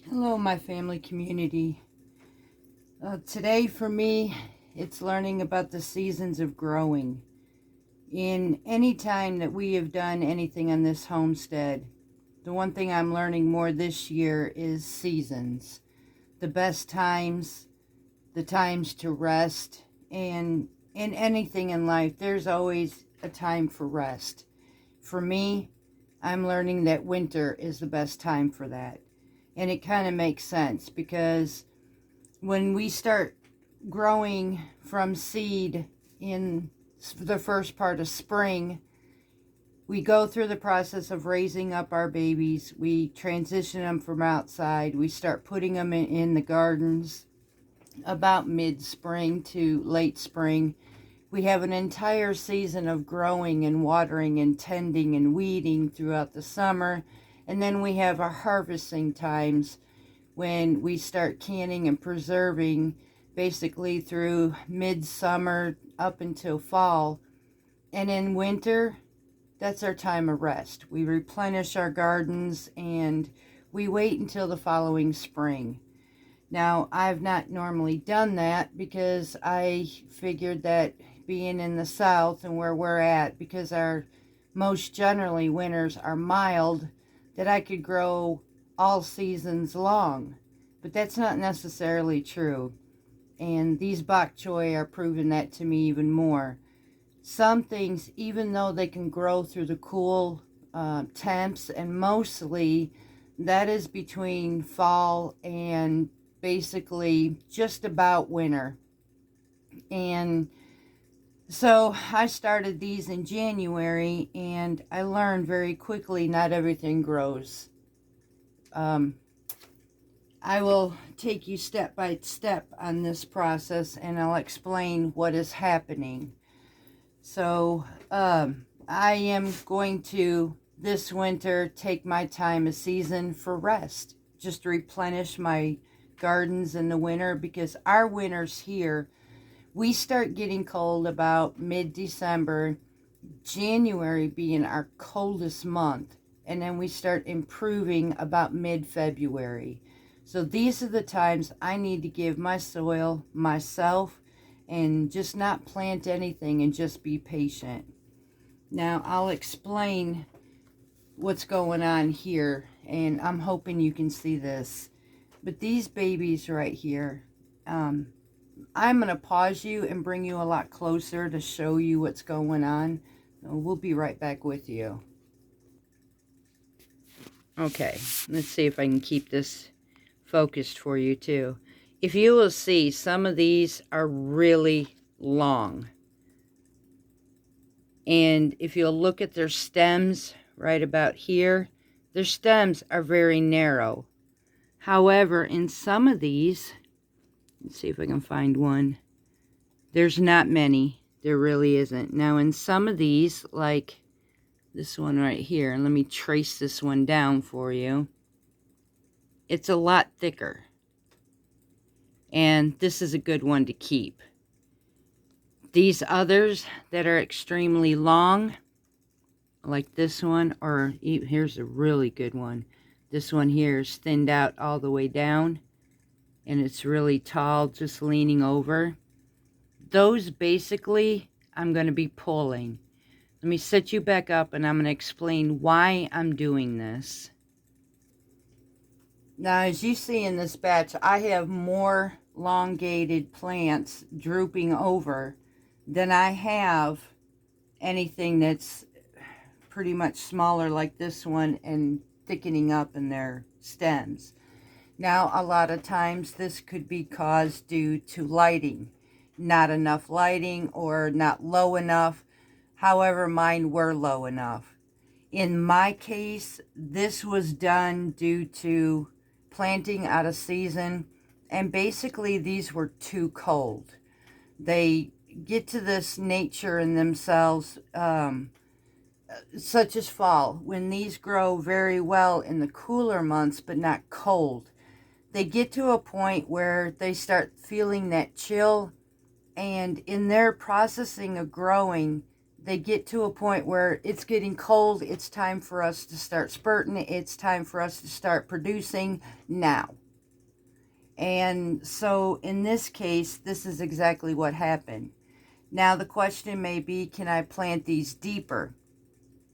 Hello, my family community. Today, for me, it's learning about the seasons of growing. In any time that we have done anything on this homestead, the one thing I'm learning more this year is seasons. The best times, the times to rest, and in anything in life, there's always a time for rest. For me, I'm learning that winter is the best time for that. And it kind of makes sense because when we start growing from seed in the first part of spring, we go through the process of raising up our babies. We transition them from outside. We start putting them in the gardens about mid-spring to late spring. We have an entire season of growing and watering and tending and weeding throughout the summer. And then we have our harvesting times when we start canning and preserving basically through midsummer up until fall. And in winter, that's our time of rest. We replenish our gardens and we wait until the following spring. Now, I've not normally done that because I figured that being in the south and where we're at, because our most generally winters are mild, that I could grow all seasons long. But that's not necessarily true. And these bok choy are proving that to me even more. Some things, even though they can grow through the cool temps, and mostly that is between fall and basically just about winter. And so I started these in January, and I learned very quickly not everything grows. I will take you step by step on this process, and I'll explain what is happening. So I am going to, this winter, take my time a season for rest. Just replenish my gardens in the winter, because our winters here, we start getting cold about mid-December, January being our coldest month, and then we start improving about mid-February. So these are the times I need to give my soil, myself, and just not plant anything and just be patient. Now I'll explain what's going on here, and I'm hoping you can see this. But these babies right here, I'm going to pause you and bring you a lot closer to show you what's going on. We'll be right back with you. Okay, let's see if I can keep this focused for you too. If you will see, some of these are really long. And if you'll look at their stems right about here, their stems are very narrow. However, in some of these, let's see if I can find one. There's not many. There really isn't. Now, in some of these, like this one right here, and let me trace this one down for you. It's a lot thicker. And this is a good one to keep. These others that are extremely long, like this one, or here's a really good one. This one here is thinned out all the way down, and it's really tall, just leaning over. Those basically I'm going to be pulling. Let me set you back up, and I'm going to explain why I'm doing this. Now, as you see in this batch, I have more elongated plants drooping over than I have anything that's pretty much smaller like this one and thickening up in their stems. Now, a lot of times this could be caused due to lighting. Not enough lighting or not low enough. However, mine were low enough. In my case, this was done due to planting out of season, and basically these were too cold. They get to this nature in themselves, such as fall, when these grow very well in the cooler months but not cold. They get to a point where they start feeling that chill, and in their processing of growing, they get to a point where it's getting cold. It's time for us to start spurting. It's time for us to start producing now. And so in this case, this is exactly what happened. Now the question may be, can I plant these deeper?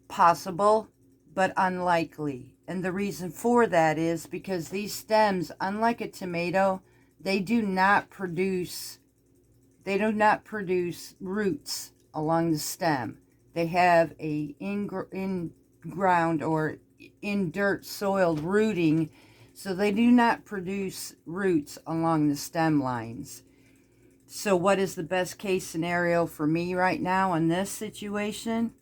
Possible, but unlikely. And the reason for that is because these stems, unlike a tomato, they do not produce roots along the stem. They have a in ground or in dirt soiled rooting, so they do not produce roots along the stem lines. So what is the best case scenario for me right now in this situation?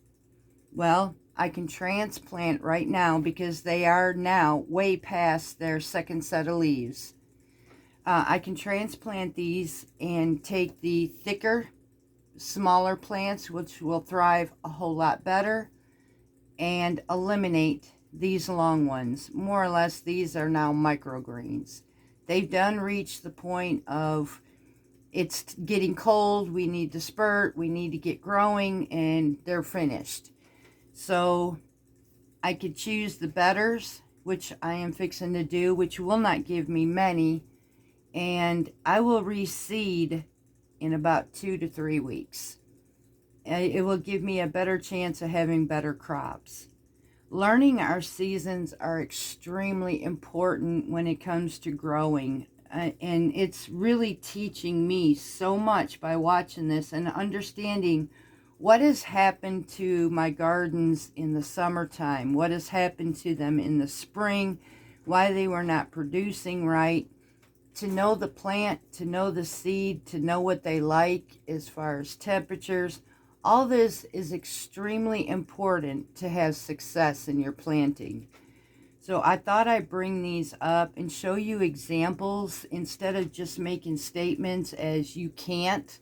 Well, I can transplant right now because they are now way past their second set of leaves. I can transplant these and take the thicker, smaller plants, which will thrive a whole lot better, and eliminate these long ones. More or less, these are now microgreens. They've done reached the point of it's getting cold, we need to spurt, we need to get growing, and they're finished. So I could choose the betters, which I am fixing to do, which will not give me many, and I will reseed in about 2 to 3 weeks. It will give me a better chance of having better crops. Learning our seasons are extremely important when it comes to growing, and it's really teaching me so much by watching this and understanding what has happened to my gardens in the summertime, what has happened to them in the spring, why they were not producing right. To know the plant, to know the seed, to know what they like as far as temperatures, all this is extremely important to have success in your planting. So I thought I'd bring these up and show you examples instead of just making statements as you can't.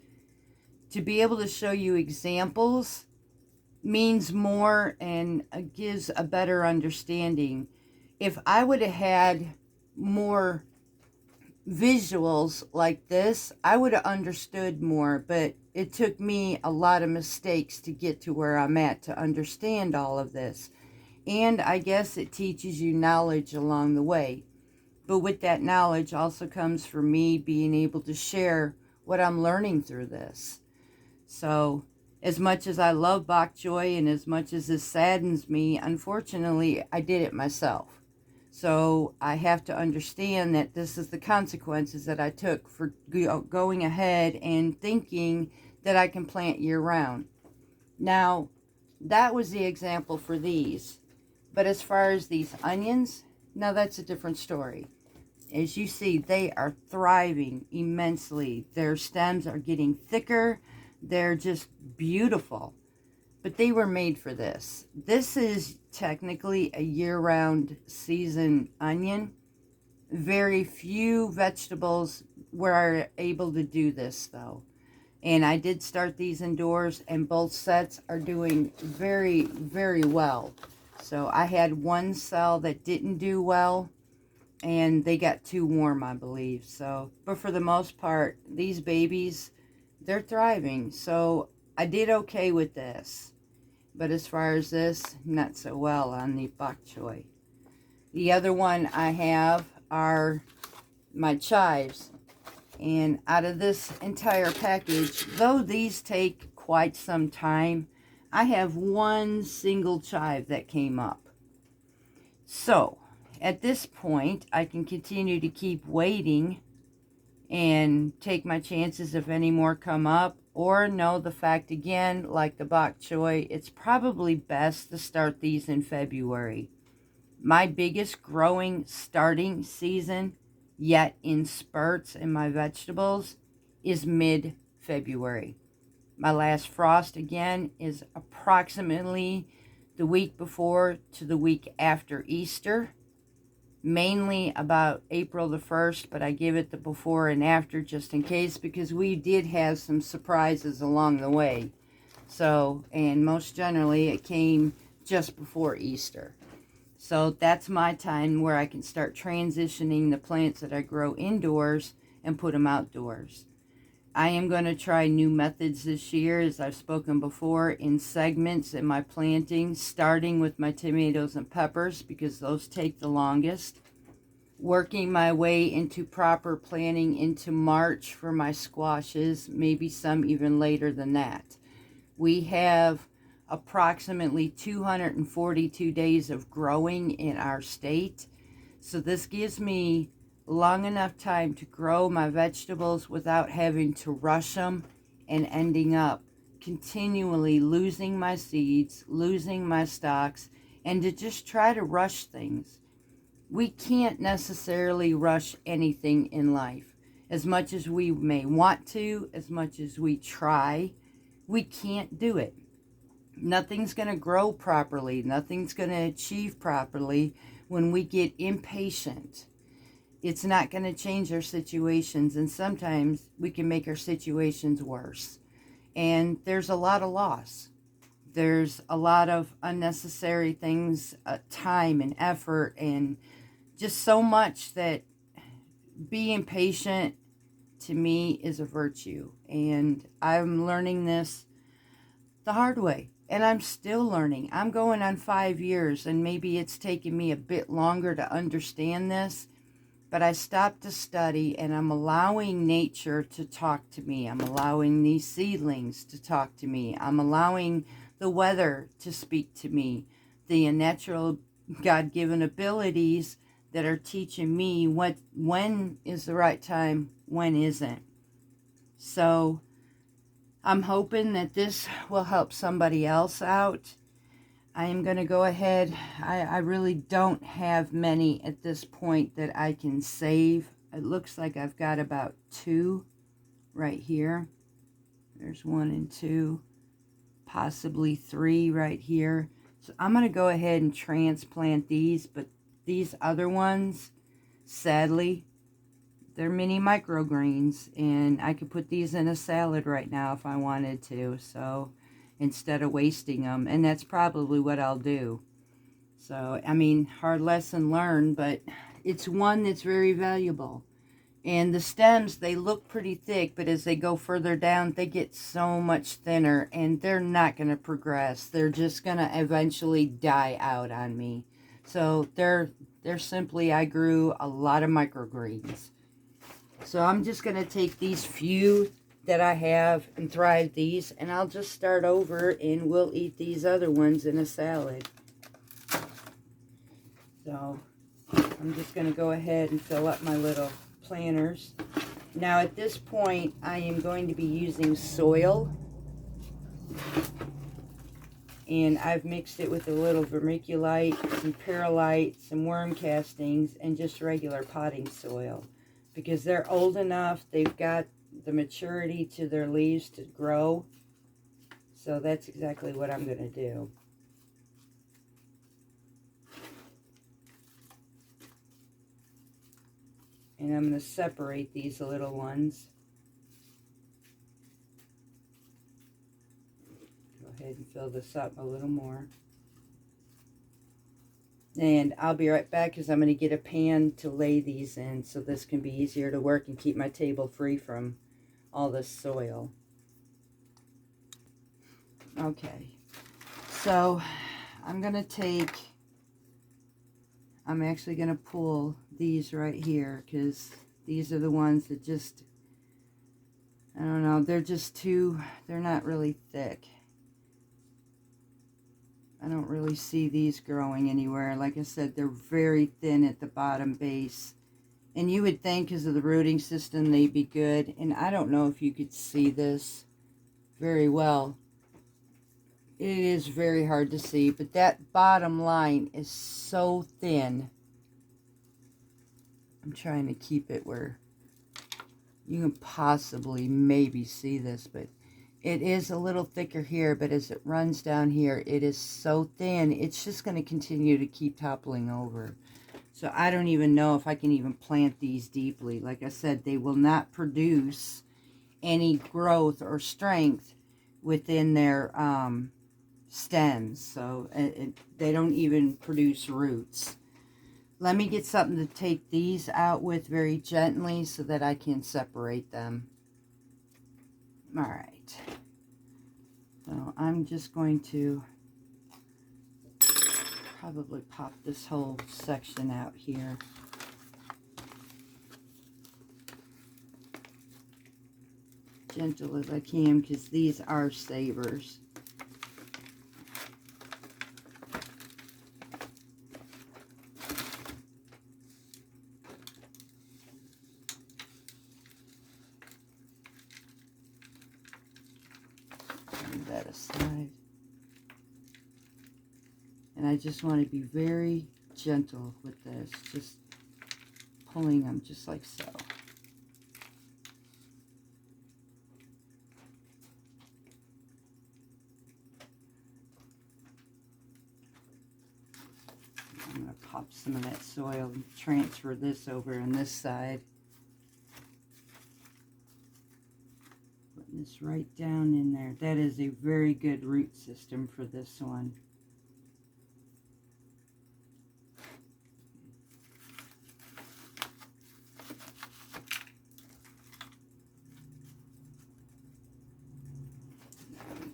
To be able to show you examples means more and gives a better understanding. If I would have had more visuals like this, I would have understood more, but it took me a lot of mistakes to get to where I'm at to understand all of this. And I guess it teaches you knowledge along the way. But with that knowledge also comes for me being able to share what I'm learning through this. So as much as I love bok choy and as much as this saddens me, unfortunately, I did it myself. So I have to understand that this is the consequences that I took for going ahead and thinking that I can plant year-round. Now, that was the example for these. But as far as these onions, now that's a different story. As you see, they are thriving immensely. Their stems are getting thicker. They're just beautiful. But they were made for this. This is technically a year-round season onion. Very few vegetables were able to do this, though. And I did start these indoors, and both sets are doing very, very well. So I had one cell that didn't do well, and they got too warm, I believe. So, but for the most part, these babies, they're thriving. So I did okay with this. But as far as this, not so well on the bok choy. The other one I have are my chives. And out of this entire package, though these take quite some time, I have one single chive that came up. So, at this point, I can continue to keep waiting and take my chances if any more come up, or know the fact again, like the bok choy, it's probably best to start these in February. My biggest growing starting season yet in spurts in my vegetables is mid-February. My last frost again is approximately the week before to the week after Easter. Mainly about April the 1st, but I give it the before and after just in case, because we did have some surprises along the way. So, and most generally it came just before Easter. So that's my time where I can start transitioning the plants that I grow indoors and put them outdoors. I am going to try new methods this year, as I've spoken before, in segments in my planting, starting with my tomatoes and peppers because those take the longest. Working my way into proper planting into March for my squashes, maybe some even later than that. We have approximately 242 days of growing in our state. So this gives me long enough time to grow my vegetables without having to rush them and ending up continually losing my seeds, losing my stalks, and to just try to rush things. We can't necessarily rush anything in life. As much as we may want to, as much as we try, we can't do it. Nothing's going to grow properly. Nothing's going to achieve properly when we get impatient. It's not going to change our situations, and sometimes we can make our situations worse. And there's a lot of loss. There's a lot of unnecessary things, time and effort, and just so much that being patient to me is a virtue. And I'm learning this the hard way. And I'm still learning. I'm going on 5 years, and maybe it's taken me a bit longer to understand this. But I stopped to study, and I'm allowing nature to talk to me. I'm allowing these seedlings to talk to me. I'm allowing the weather to speak to me. The natural God-given abilities that are teaching me when is the right time, when isn't. So I'm hoping that this will help somebody else out. I am going to go ahead. I really don't have many at this point that I can save. It looks like I've got about 2 right here. There's 1 and 2, possibly 3 right here. So I'm going to go ahead and transplant these, but these other ones, sadly, they're mini microgreens, and I could put these in a salad right now if I wanted to, so instead of wasting them, and that's probably what I'll do. So, I mean, hard lesson learned, but it's one that's very valuable. And the stems, they look pretty thick, but as they go further down, they get so much thinner, and they're not going to progress. They're just going to eventually die out on me. So they're simply, I grew a lot of microgreens. So I'm just going to take these few that I have and thrive these, and I'll just start over, and we'll eat these other ones in a salad. So I'm just going to go ahead and fill up my little planters. Now at this point, I am going to be using soil, and I've mixed it with a little vermiculite, some perlite, some worm castings, and just regular potting soil, because they're old enough, they've got the maturity to their leaves to grow. So that's exactly what I'm going to do. And I'm going to separate these little ones. Go ahead and fill this up a little more. And I'll be right back because I'm going to get a pan to lay these in so this can be easier to work and keep my table free from all this soil. Okay, so I'm actually going to pull these right here because these are the ones that just, I don't know, they're not really thick. I don't really see these growing anywhere. Like I said, they're very thin at the bottom base. And you would think because of the rooting system they'd be good. And I don't know if you could see this very well. It is very hard to see, but that bottom line is so thin. I'm trying to keep it where you can possibly maybe see this, but it is a little thicker here, but as it runs down here, it is so thin, it's just going to continue to keep toppling over. So I don't even know if I can even plant these deeply. Like I said, they will not produce any growth or strength within their stems. So they don't even produce roots. Let me get something to take these out with very gently so that I can separate them. All right. So I'm just going to probably pop this whole section out here. Gentle as I can, because these are savers. Move that aside. And I just want to be very gentle with this, just pulling them just like so. I'm going to pop some of that soil and transfer this over on this side. Putting this right down in there. That is a very good root system for this one.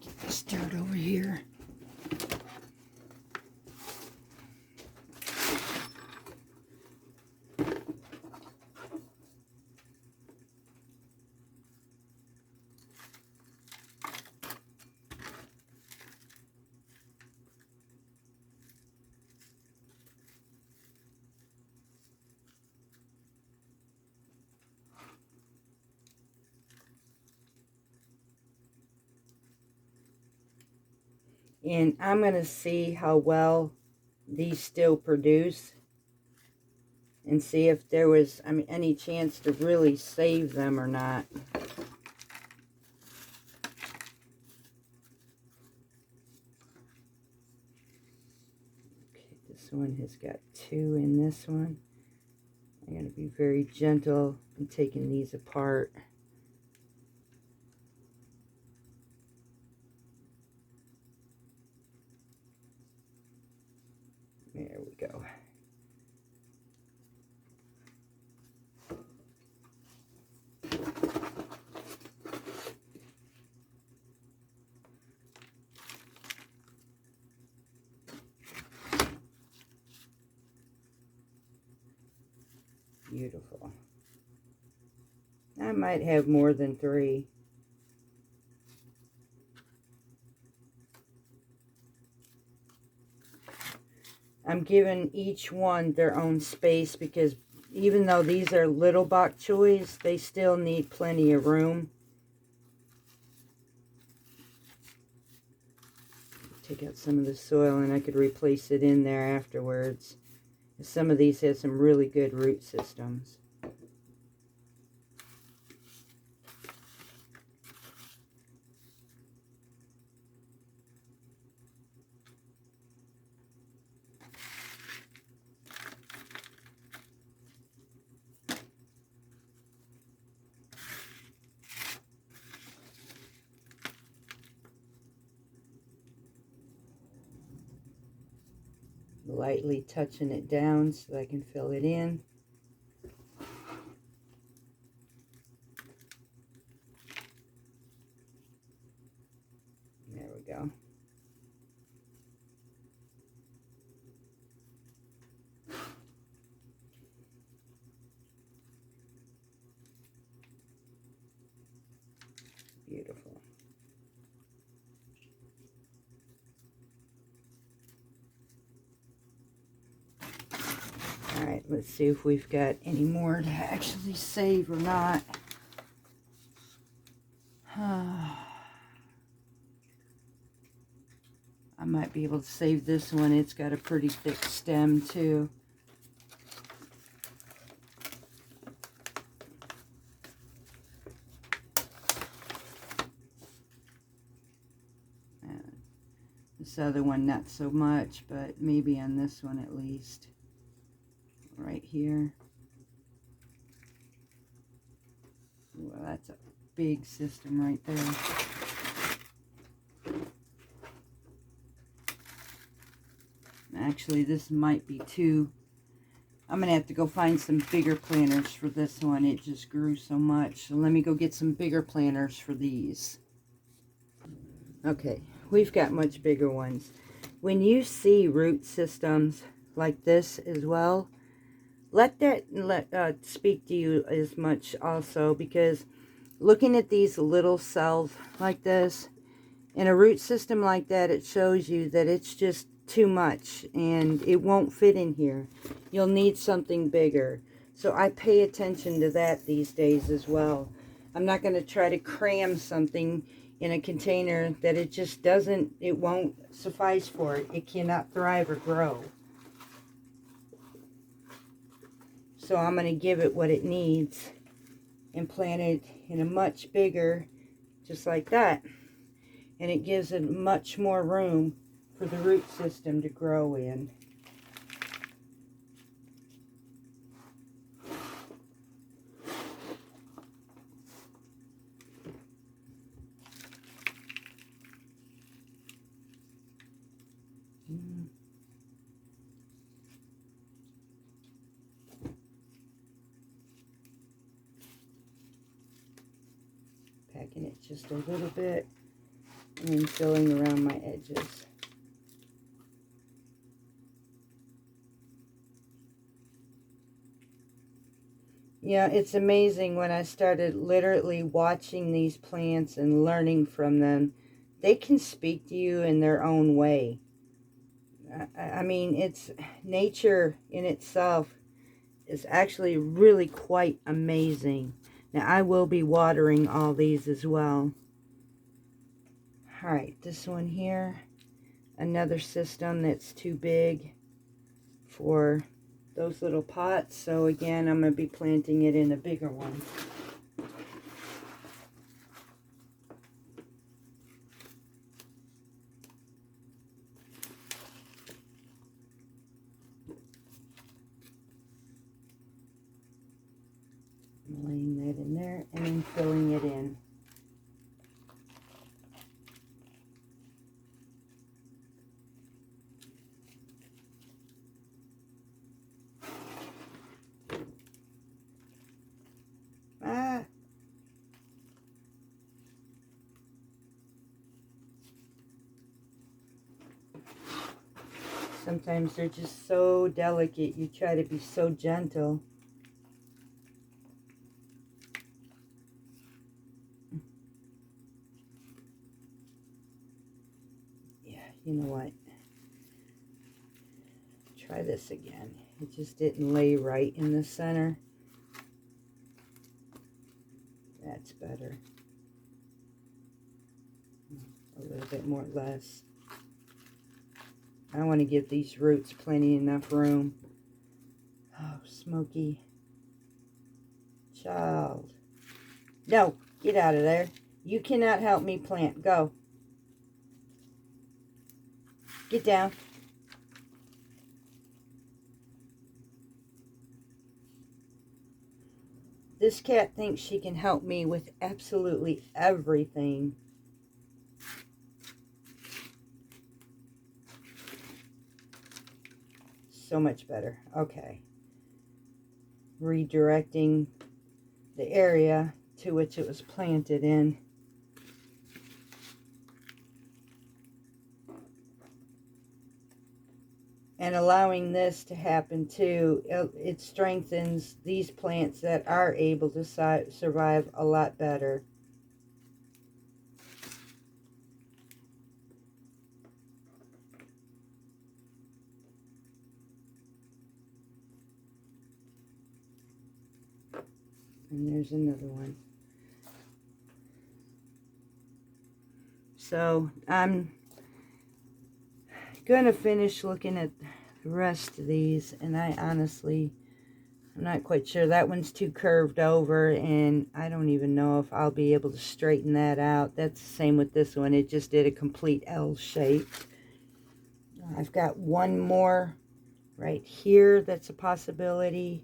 Get this dirt over here. And I'm going to see how well these still produce and see if there was, any chance to really save them or not. Okay, this one has got 2 in this one. I'm going to be very gentle in taking these apart. There we go. Beautiful. I might have more than 3. I'm giving each one their own space because even though these are little bok choys, they still need plenty of room. Take out some of the soil and I could replace it in there afterwards. Some of these have some really good root systems. Lightly touching it down so I can fill it in. There we go. Beautiful. Alright, let's see if we've got any more to actually save or not. I might be able to save this one. It's got a pretty thick stem too. This other one not so much, but maybe on this one at least. Right here. Well, that's a big system right there. Actually, this might be too I'm going to have to go find some bigger planters for this one. It just grew so much. So let me go get some bigger planters for these. Okay, we've got much bigger ones. When you see root systems like this as well, let that speak to you as much also, because looking at these little cells like this, in a root system like that, it shows you that it's just too much and it won't fit in here. You'll need something bigger. So I pay attention to that these days as well. I'm not going to try to cram something in a container that it just doesn't, it won't suffice for it. It cannot thrive or grow. So I'm going to give it what it needs and plant it in a much bigger, just like that. And it gives it much more room for the root system to grow in. Packing it just a little bit and then filling around my edges. Yeah, it's amazing when I started literally watching these plants and learning from them. They can speak to you in their own way. I mean, it's nature in itself is actually really quite amazing. Now, I will be watering all these as well. All right, this one here, another system that's too big for those little pots. So again, I'm going to be planting it in a bigger one. I'm laying that in there and then filling it in. Sometimes they're just so delicate. You try to be so gentle. Yeah, you know what? Try this again. It just didn't lay right in the center. That's better. A little bit more less. I want to give these roots plenty enough room. Oh, Smokey. Child. No, get out of there. You cannot help me plant. Go. Get down. This cat thinks she can help me with absolutely everything. So much better. Okay. Redirecting the area to which it was planted in. And allowing this to happen too, it strengthens these plants that are able to survive a lot better. And there's another one. So I'm going to finish looking at the rest of these, and I'm not quite sure. That one's too curved over, and I don't even know if I'll be able to straighten that out. That's the same with this one. It just did a complete L shape. I've got one more right here that's a possibility.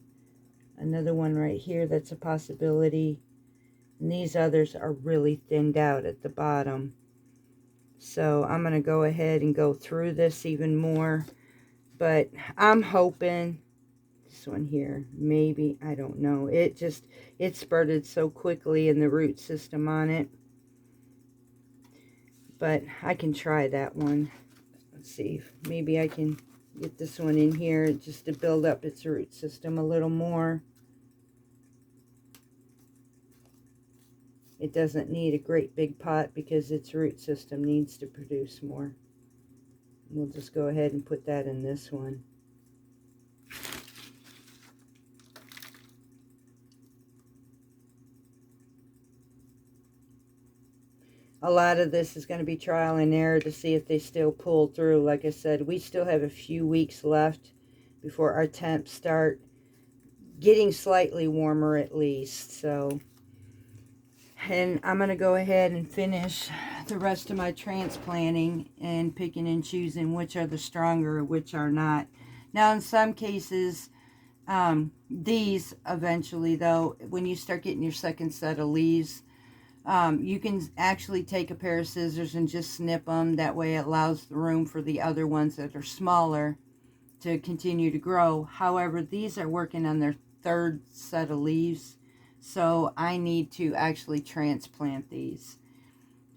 Another one right here that's a possibility. And these others are really thinned out at the bottom. So I'm going to go ahead and go through this even more. But I'm hoping this one here. Maybe, I don't know. It spurted so quickly in the root system on it. But I can try that one. Let's see, maybe I can get this one in here just to build up its root system a little more. It doesn't need a great big pot because its root system needs to produce more. We'll just go ahead and put that in this one. A lot of this is going to be trial and error to see if they still pull through. Like I said, we still have a few weeks left before our temps start getting slightly warmer at least. So, and I'm going to go ahead and finish the rest of my transplanting and picking and choosing which are the stronger, which are not. Now, in some cases, these eventually, though, when you start getting your second set of leaves, you can actually take a pair of scissors and just snip them. That way it allows the room for the other ones that are smaller to continue to grow. However, these are working on their third set of leaves, so I need to actually transplant these.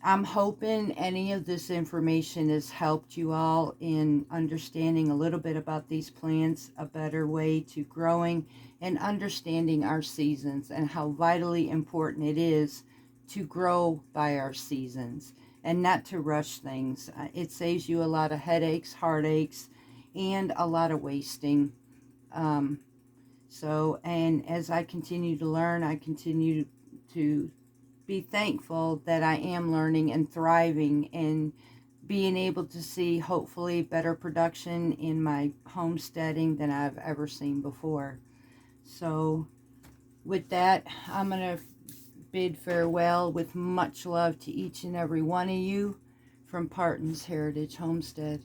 I'm hoping any of this information has helped you all in understanding a little bit about these plants, a better way to growing, and understanding our seasons and how vitally important it is to grow by our seasons and not to rush things. It saves you a lot of headaches, heartaches, and a lot of wasting. And as I continue to learn, I continue to be thankful that I am learning and thriving and being able to see hopefully better production in my homesteading than I've ever seen before. So with that, I'm going to bid farewell with much love to each and every one of you from Parton's Heritage Homestead.